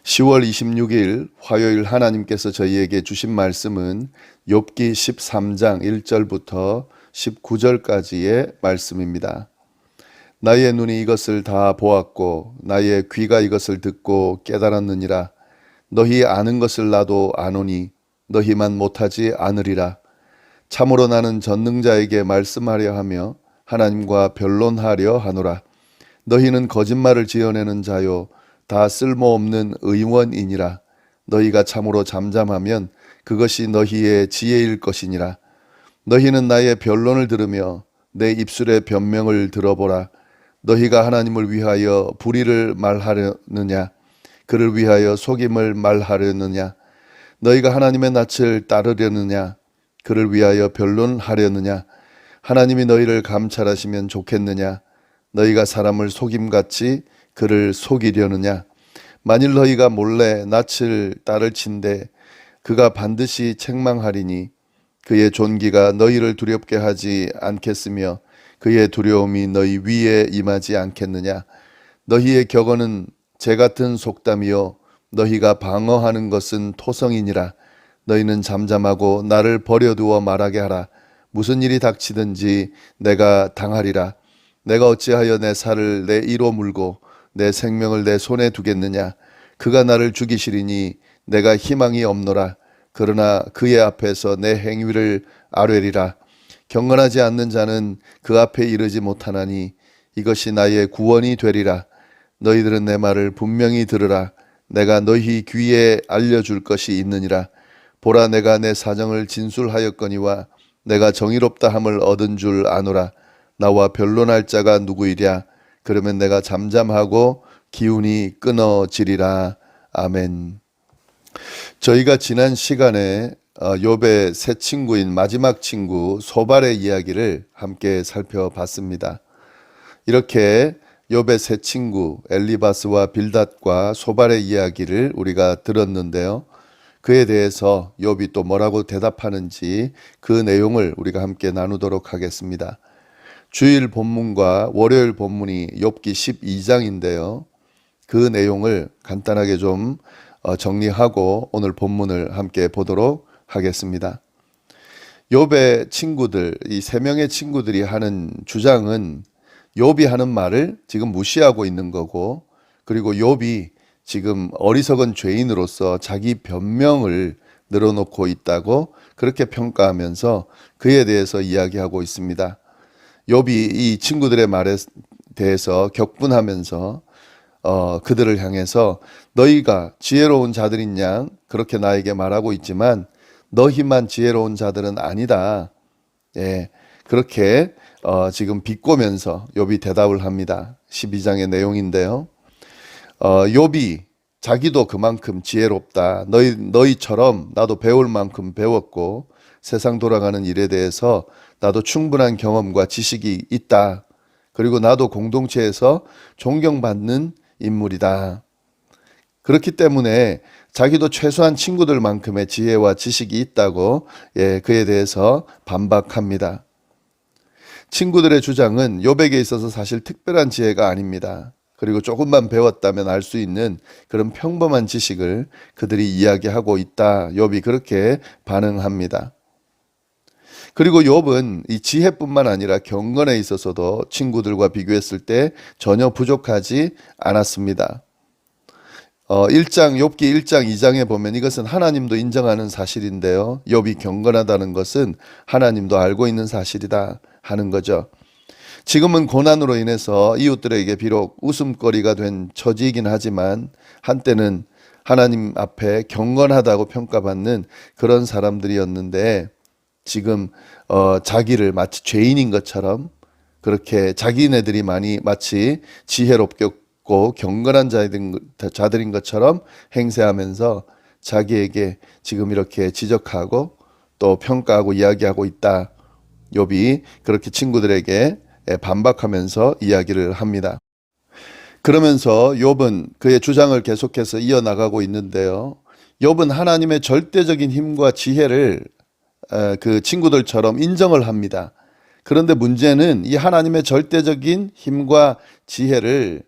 10월 26일 화요일 하나님께서 저희에게 주신 말씀은 욥기 13장 1절부터 19절까지의 말씀입니다. 나의 눈이 이것을 다 보았고 나의 귀가 이것을 듣고 깨달았느니라. 너희 아는 것을 나도 아노니 너희만 못하지 않으리라. 참으로 나는 전능자에게 말씀하려 하며 하나님과 변론하려 하노라. 너희는 거짓말을 지어내는 자요 다 쓸모없는 의원이니라. 너희가 참으로 잠잠하면 그것이 너희의 지혜일 것이니라. 너희는 나의 변론을 들으며 내 입술의 변명을 들어보라. 너희가 하나님을 위하여 불의를 말하려느냐? 그를 위하여 속임을 말하려느냐? 너희가 하나님의 낯을 따르려느냐? 그를 위하여 변론하려느냐? 하나님이 너희를 감찰하시면 좋겠느냐? 너희가 사람을 속임같이 그를 속이려느냐? 만일 너희가 몰래 낯을 따를 친대 그가 반드시 책망하리니 그의 존귀가 너희를 두렵게 하지 않겠으며 그의 두려움이 너희 위에 임하지 않겠느냐? 너희의 격언은 재 같은 속담이요 너희가 방어하는 것은 토성이니라. 너희는 잠잠하고 나를 버려두어 말하게 하라. 무슨 일이 닥치든지 내가 당하리라. 내가 어찌하여 내 살을 내 이로 물고 내 생명을 내 손에 두겠느냐? 그가 나를 죽이시리니 내가 희망이 없노라. 그러나 그의 앞에서 내 행위를 아뢰리라. 경건하지 않는 자는 그 앞에 이르지 못하나니 이것이 나의 구원이 되리라. 너희들은 내 말을 분명히 들으라. 내가 너희 귀에 알려줄 것이 있느니라. 보라, 내가 내 사정을 진술하였거니와 내가 정의롭다 함을 얻은 줄 아노라. 나와 변론할 자가 누구이랴? 그러면 내가 잠잠하고 기운이 끊어지리라. 아멘. 저희가 지난 시간에 욥의 새 친구인 마지막 친구 소발의 이야기를 함께 살펴봤습니다. 이렇게 욥의 새 친구 엘리바스와 빌닷과 소발의 이야기를 우리가 들었는데요. 그에 대해서 욥이 또 뭐라고 대답하는지 그 내용을 우리가 함께 나누도록 하겠습니다. 주일 본문과 월요일 본문이 욥기 12장인데요. 그 내용을 간단하게 좀 정리하고 오늘 본문을 함께 보도록 하겠습니다. 욥의 친구들, 이 세 명의 친구들이 하는 주장은 욥이 하는 말을 지금 무시하고 있는 거고, 그리고 욥이 지금 어리석은 죄인으로서 자기 변명을 늘어놓고 있다고 그렇게 평가하면서 그에 대해서 이야기하고 있습니다. 욥이 이 친구들의 말에 대해서 격분하면서 그들을 향해서 너희가 지혜로운 자들인 양 그렇게 나에게 말하고 있지만 너희만 지혜로운 자들은 아니다. 예, 그렇게 지금 비꼬면서 욥이 대답을 합니다. 12장의 내용인데요. 욥이 자기도 그만큼 지혜롭다. 너희처럼 나도 배울 만큼 배웠고 세상 돌아가는 일에 대해서 나도 충분한 경험과 지식이 있다. 그리고 나도 공동체에서 존경받는 인물이다. 그렇기 때문에 자기도 최소한 친구들만큼의 지혜와 지식이 있다고 그에 대해서 반박합니다. 친구들의 주장은 욥에게 있어서 사실 특별한 지혜가 아닙니다. 그리고 조금만 배웠다면 알 수 있는 그런 평범한 지식을 그들이 이야기하고 있다. 욥이 그렇게 반응합니다. 그리고 욥은 이 지혜뿐만 아니라 경건에 있어서도 친구들과 비교했을 때 전혀 부족하지 않았습니다. 욥기 1장 2장에 보면 이것은 하나님도 인정하는 사실인데요. 욥이 경건하다는 것은 하나님도 알고 있는 사실이다 하는 거죠. 지금은 고난으로 인해서 이웃들에게 비록 웃음거리가 된 처지이긴 하지만 한때는 하나님 앞에 경건하다고 평가받는 그런 사람들이었는데 지금 자기를 마치 죄인인 것처럼 그렇게 자기네들이 마치 지혜롭고 경건한 자들인 것처럼 행세하면서 자기에게 지금 이렇게 지적하고 또 평가하고 이야기하고 있다. 욥이 그렇게 친구들에게 반박하면서 이야기를 합니다. 그러면서 욥은 그의 주장을 계속해서 이어나가고 있는데요. 욥은 하나님의 절대적인 힘과 지혜를 그 친구들처럼 인정을 합니다. 그런데 문제는 이 하나님의 절대적인 힘과 지혜를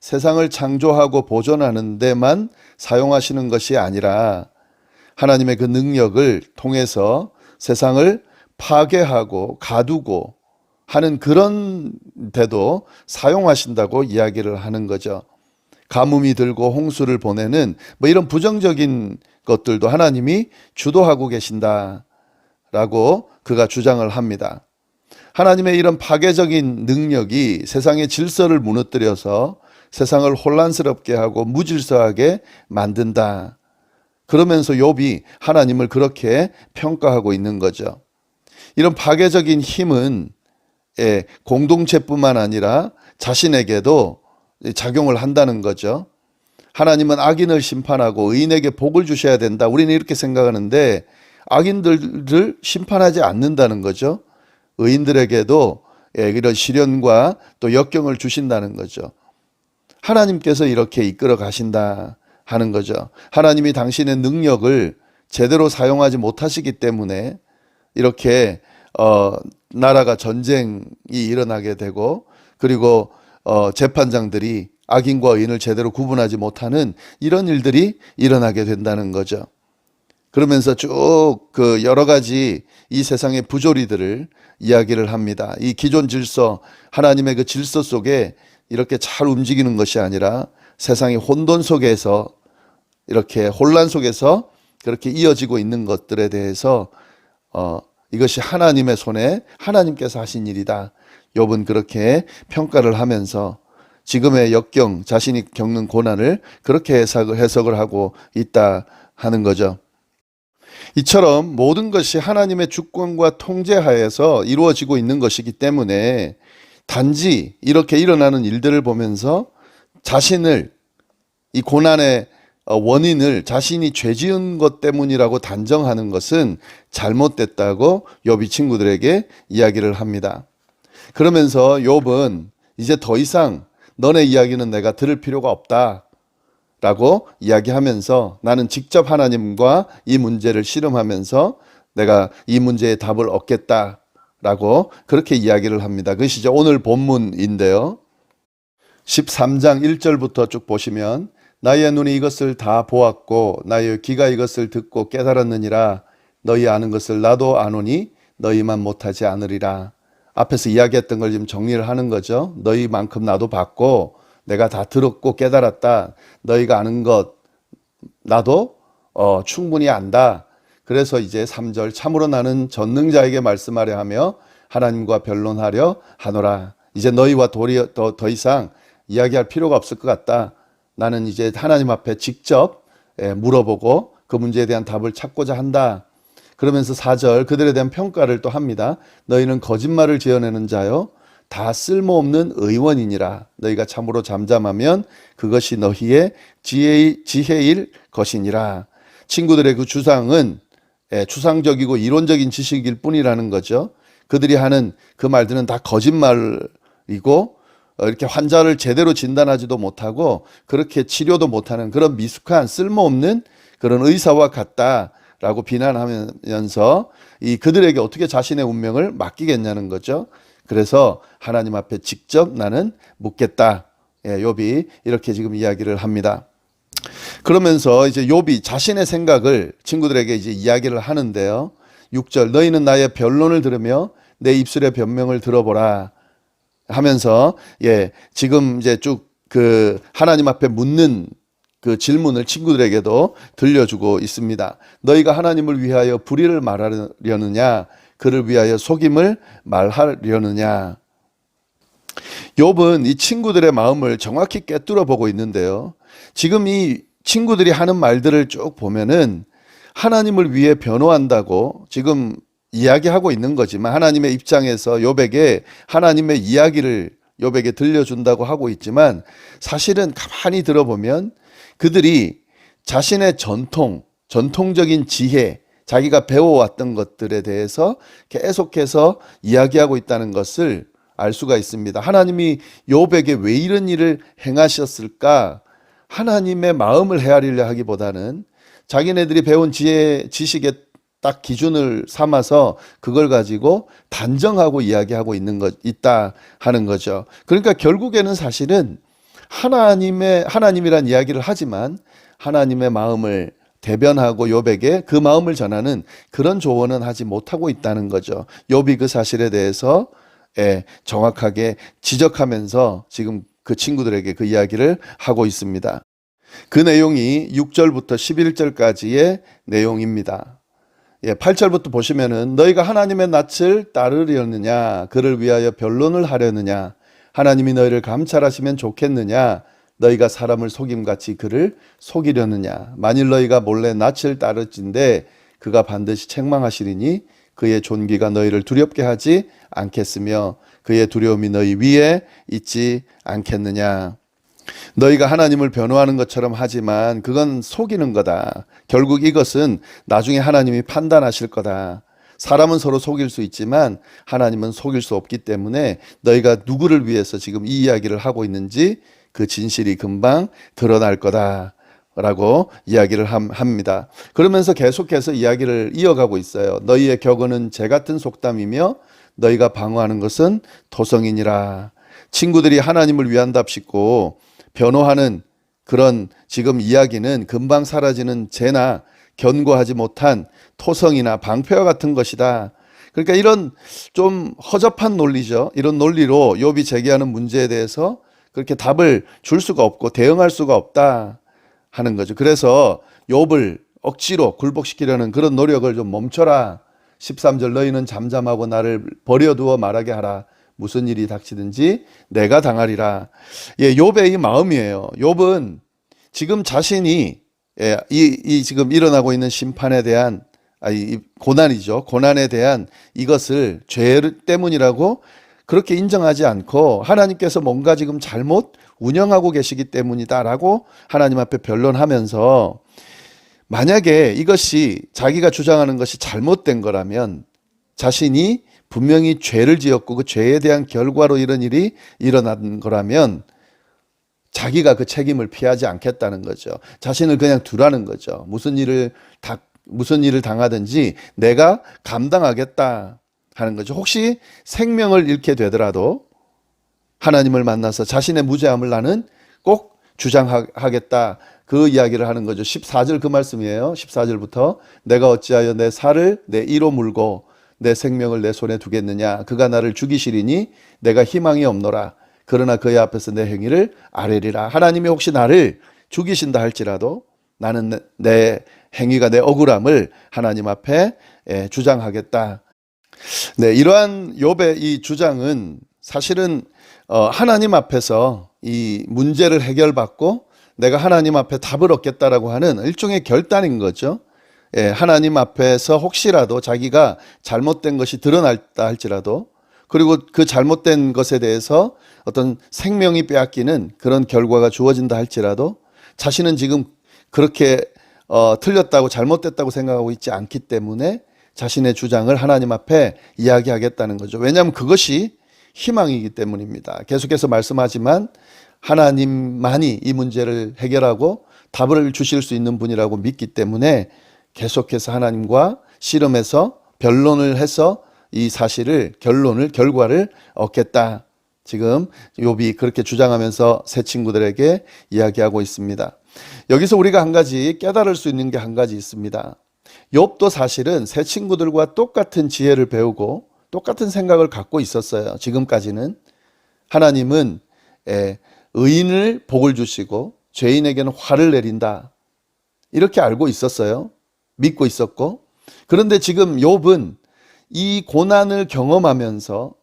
세상을 창조하고 보존하는 데만 사용하시는 것이 아니라 하나님의 그 능력을 통해서 세상을 파괴하고 가두고 하는 그런 데도 사용하신다고 이야기를 하는 거죠. 가뭄이 들고 홍수를 보내는 뭐 이런 부정적인 것들도 하나님이 주도하고 계신다라고 그가 주장을 합니다. 하나님의 이런 파괴적인 능력이 세상의 질서를 무너뜨려서 세상을 혼란스럽게 하고 무질서하게 만든다. 그러면서 욥이 하나님을 그렇게 평가하고 있는 거죠. 이런 파괴적인 힘은 공동체뿐만 아니라 자신에게도 작용을 한다는 거죠. 하나님은 악인을 심판하고 의인에게 복을 주셔야 된다. 우리는 이렇게 생각하는데 악인들을 심판하지 않는다는 거죠. 의인들에게도 이런 시련과 또 역경을 주신다는 거죠. 하나님께서 이렇게 이끌어 가신다 하는 거죠. 하나님이 당신의 능력을 제대로 사용하지 못하시기 때문에 이렇게 나라가 전쟁이 일어나게 되고 그리고 재판장들이 악인과 의인을 제대로 구분하지 못하는 이런 일들이 일어나게 된다는 거죠. 그러면서 쭉 그 여러 가지 이 세상의 부조리들을 이야기를 합니다. 이 기존 질서, 하나님의 그 질서 속에 이렇게 잘 움직이는 것이 아니라 세상의 혼돈 속에서 이렇게 혼란 속에서 그렇게 이어지고 있는 것들에 대해서 이것이 하나님의 손에 하나님께서 하신 일이다. 욥은 그렇게 평가를 하면서 지금의 역경, 자신이 겪는 고난을 그렇게 해석을 하고 있다 하는 거죠. 이처럼 모든 것이 하나님의 주권과 통제 하에서 이루어지고 있는 것이기 때문에 단지 이렇게 일어나는 일들을 보면서 자신을 이 고난의 원인을 자신이 죄 지은 것 때문이라고 단정하는 것은 잘못됐다고 욥이 친구들에게 이야기를 합니다. 그러면서 욥은 이제 더 이상 너네 이야기는 내가 들을 필요가 없다 라고 이야기하면서 나는 직접 하나님과 이 문제를 씨름하면서 내가 이 문제의 답을 얻겠다 라고 그렇게 이야기를 합니다. 그것이 이제 오늘 본문인데요. 13장 1절부터 쭉 보시면 나의 눈이 이것을 다 보았고 나의 귀가 이것을 듣고 깨달았느니라. 너희 아는 것을 나도 아노니 너희만 못하지 않으리라. 앞에서 이야기했던 걸 지금 정리를 하는 거죠. 너희만큼 나도 봤고 내가 다 들었고 깨달았다. 너희가 아는 것 나도 충분히 안다. 그래서 이제 3절 참으로 나는 전능자에게 말씀하려 하며 하나님과 변론하려 하노라. 이제 너희와 더 이상 이야기할 필요가 없을 것 같다. 나는 이제 하나님 앞에 직접 물어보고 그 문제에 대한 답을 찾고자 한다. 그러면서 4절 그들에 대한 평가를 또 합니다. 너희는 거짓말을 지어내는 자요 다 쓸모없는 의원이니라. 너희가 참으로 잠잠하면 그것이 너희의 지혜일 것이니라. 친구들의 그 주장은 추상적이고 이론적인 지식일 뿐이라는 거죠. 그들이 하는 그 말들은 다 거짓말이고 이렇게 환자를 제대로 진단하지도 못하고 그렇게 치료도 못하는 그런 미숙한 쓸모없는 그런 의사와 같다라고 비난하면서 이 그들에게 어떻게 자신의 운명을 맡기겠냐는 거죠. 그래서 하나님 앞에 직접 나는 묻겠다. 욥이 이렇게 지금 이야기를 합니다. 그러면서 이제 욥이 자신의 생각을 친구들에게 이제 이야기를 하는데요. 6절 너희는 나의 변론을 들으며 내 입술의 변명을 들어보라 하면서 지금 이제 쭉 그 하나님 앞에 묻는 그 질문을 친구들에게도 들려주고 있습니다. 너희가 하나님을 위하여 불의를 말하려느냐 그를 위하여 속임을 말하려느냐. 욥은 이 친구들의 마음을 정확히 꿰뚫어 보고 있는데요. 지금 이 친구들이 하는 말들을 쭉 보면은 하나님을 위해 변호한다고 지금 이야기하고 있는 거지만 하나님의 입장에서 욥에게 하나님의 이야기를 욥에게 들려준다고 하고 있지만 사실은 가만히 들어보면 그들이 자신의 전통적인 지혜, 자기가 배워왔던 것들에 대해서 계속해서 이야기하고 있다는 것을 알 수가 있습니다. 하나님이 욥에게 왜 이런 일을 행하셨을까? 하나님의 마음을 헤아리려 하기보다는 자기네들이 배운 지식의 딱 기준을 삼아서 그걸 가지고 단정하고 이야기하고 있다 하는 거죠. 그러니까 결국에는 사실은 하나님이란 이야기를 하지만 하나님의 마음을 대변하고 욥에게 그 마음을 전하는 그런 조언은 하지 못하고 있다는 거죠. 욥이 그 사실에 대해서 정확하게 지적하면서 지금 그 친구들에게 그 이야기를 하고 있습니다. 그 내용이 6절부터 11절까지의 내용입니다. 8절부터 보시면은 너희가 하나님의 낯을 따르려느냐, 그를 위하여 변론을 하려느냐, 하나님이 너희를 감찰하시면 좋겠느냐, 너희가 사람을 속임같이 그를 속이려느냐, 만일 너희가 몰래 낯을 따를진대 그가 반드시 책망하시리니 그의 존귀가 너희를 두렵게 하지 않겠으며 그의 두려움이 너희 위에 있지 않겠느냐. 너희가 하나님을 변호하는 것처럼 하지만 그건 속이는 거다. 결국 이것은 나중에 하나님이 판단하실 거다. 사람은 서로 속일 수 있지만 하나님은 속일 수 없기 때문에 너희가 누구를 위해서 지금 이 이야기를 하고 있는지 그 진실이 금방 드러날 거다 라고 이야기를 합니다. 그러면서 계속해서 이야기를 이어가고 있어요. 너희의 격언은 재 같은 속담이며 너희가 방어하는 것은 토성이니라. 친구들이 하나님을 위한답시고 변호하는 그런 지금 이야기는 금방 사라지는 재나 견고하지 못한 토성이나 방패와 같은 것이다. 그러니까 이런 좀 허접한 논리죠. 이런 논리로 욥이 제기하는 문제에 대해서 그렇게 답을 줄 수가 없고 대응할 수가 없다 하는 거죠. 그래서 욥을 억지로 굴복시키려는 그런 노력을 좀 멈춰라. 13절 너희는 잠잠하고 나를 버려두어 말하게 하라. 무슨 일이 닥치든지 내가 당하리라. 욥의 이 마음이에요. 욥은 지금 자신이 이 지금 일어나고 있는 심판에 대한 이 고난이죠. 고난에 대한 이것을 죄 때문이라고 그렇게 인정하지 않고 하나님께서 뭔가 지금 잘못 운영하고 계시기 때문이다라고 하나님 앞에 변론하면서 만약에 이것이 자기가 주장하는 것이 잘못된 거라면 자신이 분명히 죄를 지었고 그 죄에 대한 결과로 이런 일이 일어난 거라면 자기가 그 책임을 피하지 않겠다는 거죠. 자신을 그냥 두라는 거죠. 무슨 일을 당하든지 내가 감당하겠다 하는 거죠. 혹시 생명을 잃게 되더라도 하나님을 만나서 자신의 무죄함을 나는 꼭 주장하겠다. 그 이야기를 하는 거죠. 14절 그 말씀이에요. 14절부터 내가 어찌하여 내 살을 내 이로 물고 내 생명을 내 손에 두겠느냐. 그가 나를 죽이시리니 내가 희망이 없노라. 그러나 그의 앞에서 내 행위를 아뢰리라. 하나님이 혹시 나를 죽이신다 할지라도 나는 내 행위가 내 억울함을 하나님 앞에 주장하겠다. 네, 이러한 욥의 이 주장은 사실은 하나님 앞에서 이 문제를 해결받고 내가 하나님 앞에 답을 얻겠다라고 하는 일종의 결단인 거죠. 하나님 앞에서 혹시라도 자기가 잘못된 것이 드러났다 할지라도 그리고 그 잘못된 것에 대해서 어떤 생명이 빼앗기는 그런 결과가 주어진다 할지라도 자신은 지금 그렇게 틀렸다고 잘못됐다고 생각하고 있지 않기 때문에 자신의 주장을 하나님 앞에 이야기하겠다는 거죠. 왜냐하면 그것이 희망이기 때문입니다. 계속해서 말씀하지만 하나님만이 이 문제를 해결하고 답을 주실 수 있는 분이라고 믿기 때문에 계속해서 하나님과 씨름해서 변론을 해서 이 사실을 결과를 얻겠다. 지금 욥이 그렇게 주장하면서 새 친구들에게 이야기하고 있습니다. 여기서 우리가 한 가지 깨달을 수 있는 게 한 가지 있습니다. 욥도 사실은 새 친구들과 똑같은 지혜를 배우고 똑같은 생각을 갖고 있었어요. 지금까지는 하나님은 의인을 복을 주시고 죄인에게는 화를 내린다. 이렇게 알고 있었어요. 믿고 있었고. 그런데 지금 욥은 이 고난을 경험하면서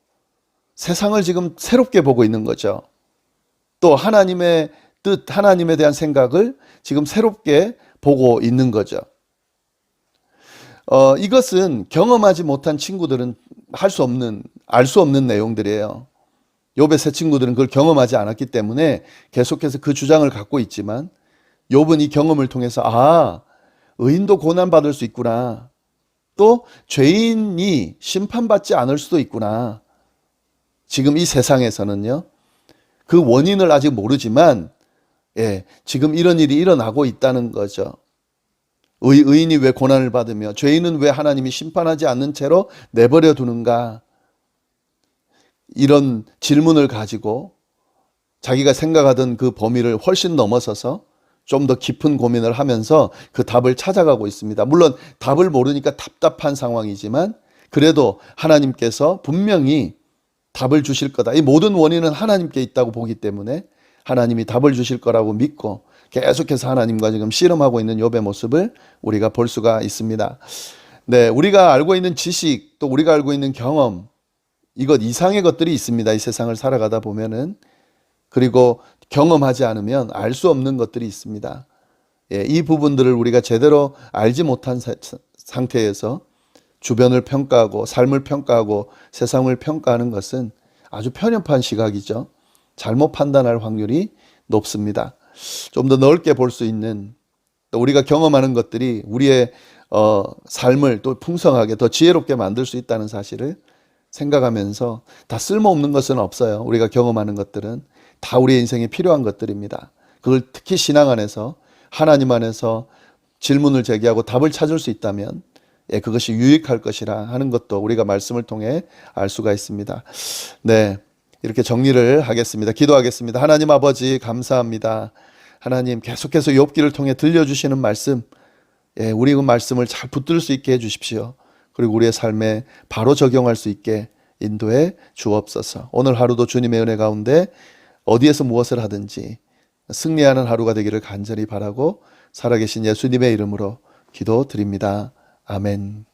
세상을 지금 새롭게 보고 있는 거죠. 또 하나님의 뜻, 하나님에 대한 생각을 지금 새롭게 보고 있는 거죠. 이것은 경험하지 못한 친구들은 알 수 없는 내용들이에요. 욥의 새 친구들은 그걸 경험하지 않았기 때문에 계속해서 그 주장을 갖고 있지만 욥은 이 경험을 통해서 의인도 고난받을 수 있구나. 또 죄인이 심판받지 않을 수도 있구나. 지금 이 세상에서는요. 그 원인을 아직 모르지만 지금 이런 일이 일어나고 있다는 거죠. 의인이 왜 고난을 받으며 죄인은 왜 하나님이 심판하지 않는 채로 내버려 두는가. 이런 질문을 가지고 자기가 생각하던 그 범위를 훨씬 넘어서서 좀 더 깊은 고민을 하면서 그 답을 찾아가고 있습니다. 물론 답을 모르니까 답답한 상황이지만 그래도 하나님께서 분명히 답을 주실 거다. 이 모든 원인은 하나님께 있다고 보기 때문에 하나님이 답을 주실 거라고 믿고 계속해서 하나님과 지금 씨름하고 있는 욥의 모습을 우리가 볼 수가 있습니다. 네, 우리가 알고 있는 지식, 또 우리가 알고 있는 경험, 이것 이상의 것들이 있습니다. 이 세상을 살아가다 보면은. 그리고 경험하지 않으면 알 수 없는 것들이 있습니다. 예, 이 부분들을 우리가 제대로 알지 못한 상태에서 주변을 평가하고 삶을 평가하고 세상을 평가하는 것은 아주 편협한 시각이죠. 잘못 판단할 확률이 높습니다. 좀 더 넓게 볼 수 있는, 또 우리가 경험하는 것들이 우리의 삶을 또 풍성하게 더 지혜롭게 만들 수 있다는 사실을 생각하면서, 다 쓸모없는 것은 없어요. 우리가 경험하는 것들은 다 우리의 인생에 필요한 것들입니다. 그걸 특히 신앙 안에서, 하나님 안에서 질문을 제기하고 답을 찾을 수 있다면 그것이 유익할 것이라 하는 것도 우리가 말씀을 통해 알 수가 있습니다. 네, 이렇게 정리를 하겠습니다. 기도하겠습니다. 하나님 아버지 감사합니다. 하나님 계속해서 욥기를 통해 들려주시는 말씀, 우리 그 말씀을 잘 붙들 수 있게 해주십시오. 그리고 우리의 삶에 바로 적용할 수 있게 인도해 주옵소서. 오늘 하루도 주님의 은혜 가운데 어디에서 무엇을 하든지 승리하는 하루가 되기를 간절히 바라고 살아계신 예수님의 이름으로 기도드립니다. 아멘.